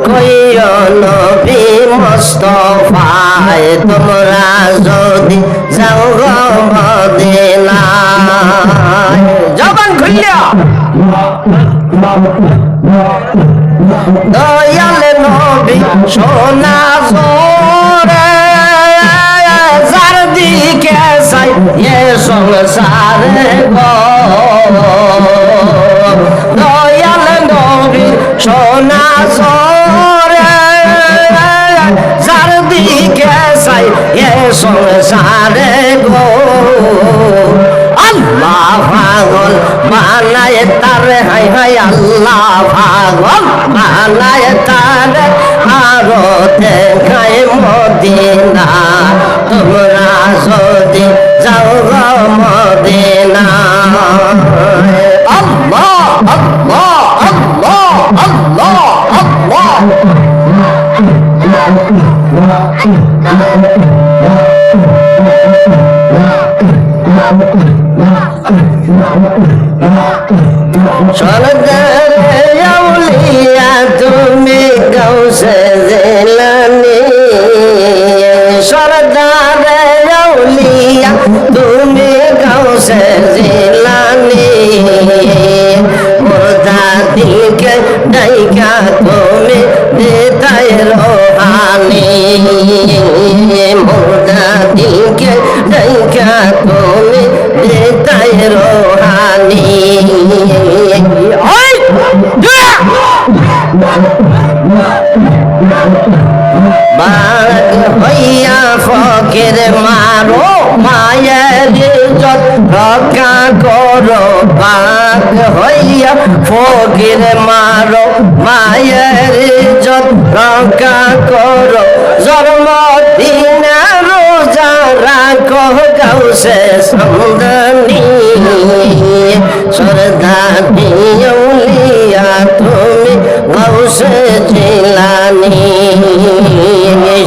কইও নবী মুস্তাফায় তোমরা যদি যাও গো মদিনায় জবান খুলিয়া দয়াল নবী সোনা জোরে যার দিকে চাই এ সংসারে গো দয়াল নবী সোনা জোরে যার দিকে চাই এ সংসারে গো আল্লাহ পাগল বানায় তারে হাই হাই আল্লাহ পাগল বানায় তারে আরো দেখায় মদিনা তোমরা যদি যাও গো মদিনা আল্লাহ আল্লাহ আল্লাহ আল্লাহ আল্লাহ সরদারে আউলিয়া তুমি গাউসে জিলানী সরদারে আউলিয়া তুমি গাউসে জিলানী মুর্দা দিলকে ডাইকা তুমি দেতায় রোহানি মুর্দা দিলকে ডাইকা তুমি দেতায় রোহানি বাগ হইয়া ফকির মারো মায়ের ইজ্জত রক্ষা করো বাগ হইয়া ফকির মারো মায়ের ইজ্জত রক্ষা করো জন্মদিনে রোজা রাখো গাউসে সমদানি সরদারি আউলিয়া তুমি গাউসে জিলানী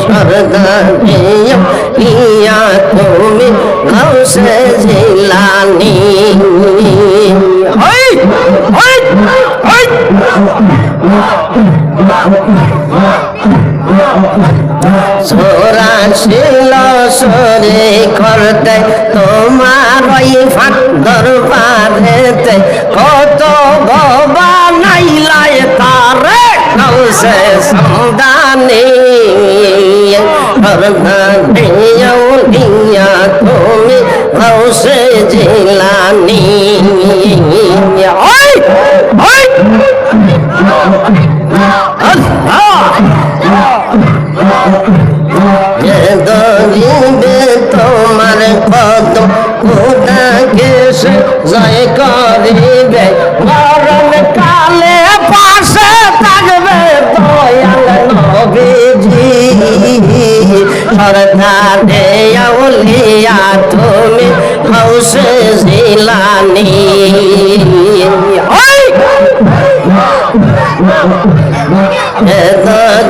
সরদারি আউলিয়া তুমি গাউসে জিলানী ওই ওই ওই সোরা ছিল সরে করতে তোমার ওই ফাঁক দরবারেতে কত বাবা নাইলায় তারে গাউসে সমদানি সরদারি আউলিয়া তুমি গাউসে জিলানী ওই ওই দরিবে তোমার কদম খোদা কেসে জয় করিবে মরণ কালে পাশে থাকবে দয়াল নবীজি সরদারে আউলিয়া তুমি গাউসে জিলানী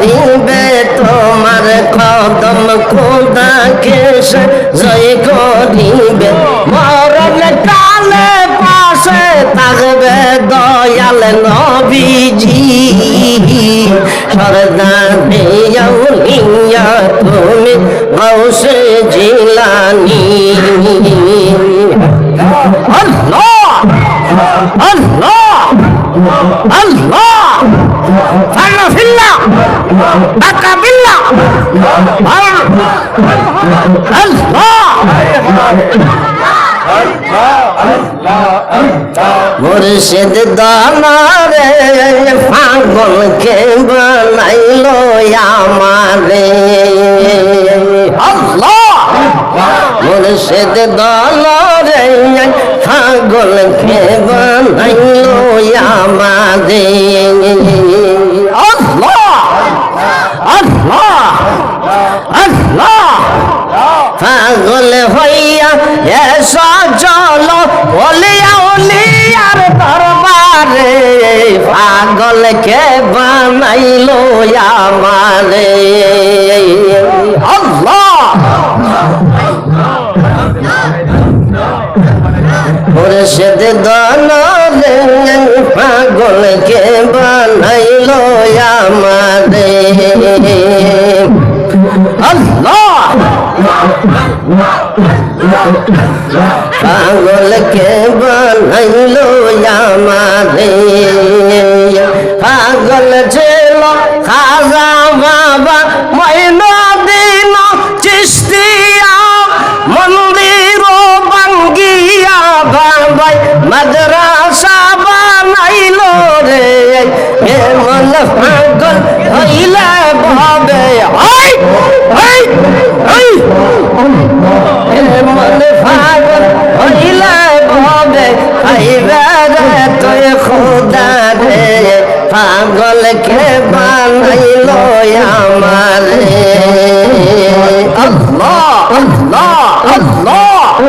দিবে তোমার কদম খোদা কেসে জয় করিবে মরণ কালে পাশে থাকবে দয়াল নবীজি সরদারে আউলিয়া তুমি গাউসে জিলানী আল্লাহ আল্লাহ আল্লাহ ফানা ফিল্লাহ বাকা বিল্লাহ আল্লাহ মুর্শিদ দানারে পাগলকে বানাইলো আমারে আল্লাহ মুর্শিদ দানারে পাগলকে বানাইলো আমারে আল্লাহ আল্লাহ আল্লাহ পাগল হইয়া এসো চলো ওলিয়া ওলিয়ার দরবারে পাগলকে বানাইলো আমারে আল্লাহ মুর্শিদ দনরে পাগলকে বানাইলো আমারে আল্লাহ পাগলকে বানাইলো আমারে পাগল ছিল খাজা বাবা মঈনুদ্দিন চিশতিয়া মন্দির ভাঙ্গিয়া বাবাই মাদ্রাসা বানাইলো রে এমন পাগল হইলে ভাবে এমন পাগল হইলে ভাবে খাইবে রে তুই খোদা রে পাগলকে বানাইলো আমারে আল্লাহ আল্লাহ আল্লাহ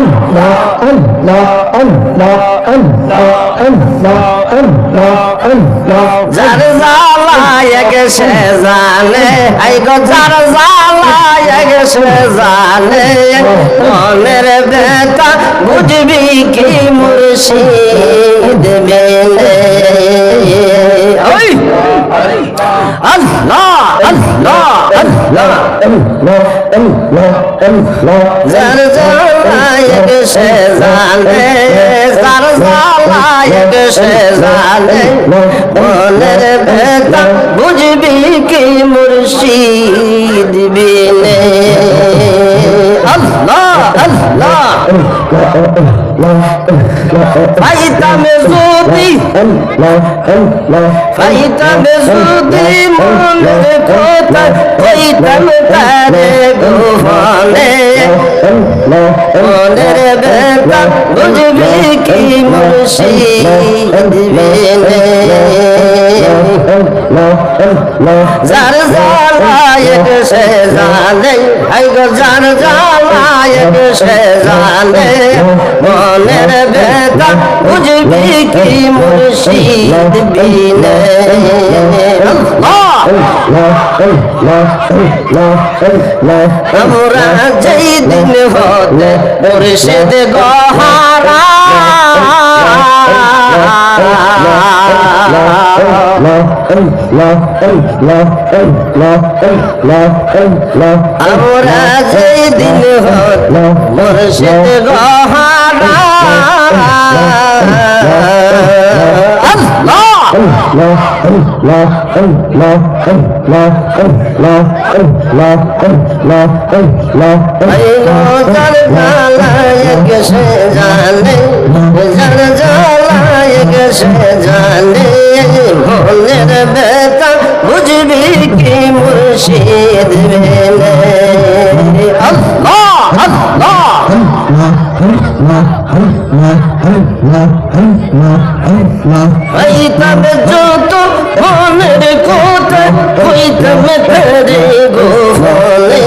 যার জ্বালায় গেছে জানে আই গো যার জ্বালায় গেছে জানে মনের বেতা বুঝবি কি মুর্শিদ বেলে আল্লাহ আল্লাহ আল্লাহ যার জ্বালায় গেছে জানে যার জ্বালায় গেছে জানে মনের বেতা বুঝবি কি মুর্শিদ বিনে আল্লাহ আল্লাহ ফাইতামে যদি ফাইতামে যদি মনের কথা কইতাম তারে গোপনে মনের বেতা বুঝবি কি মুর্শিদ বিনে যার জ্বালায় গেছে জানে আই গো যার জ্বালায় গেছে জানে মনের বেতা বুঝবি কি মুর্শিদ বিনে আমরা যেই দিন হতে মুর্শিদ গহারা আমরা যেই দিন হতে মুর্শিদ গহারা মনের বেতা বুঝবি কি মুর্শিদ বেলে আল্লাহ আল্লাহ হইতাম যত মনের কথা হইতাম তেরে গোপনে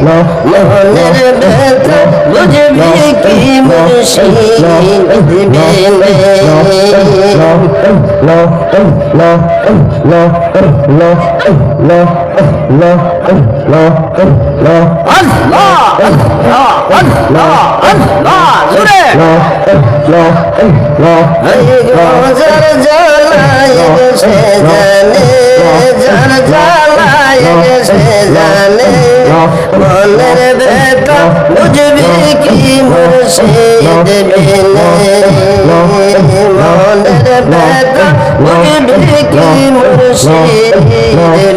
মনের বেতা বুঝবি কি মুর্শিদ বেলে আল্লাহ আল্লাহ আল্লাহ আল্লাহ জোরে যার জ্বালায় গেছে জানে যার জ্বালায় গেছে জানে মনের বেতা বুঝবি কি মুর্শিদ বিনে মনের বেতা বুঝবি কি মুর্শিদ বিনে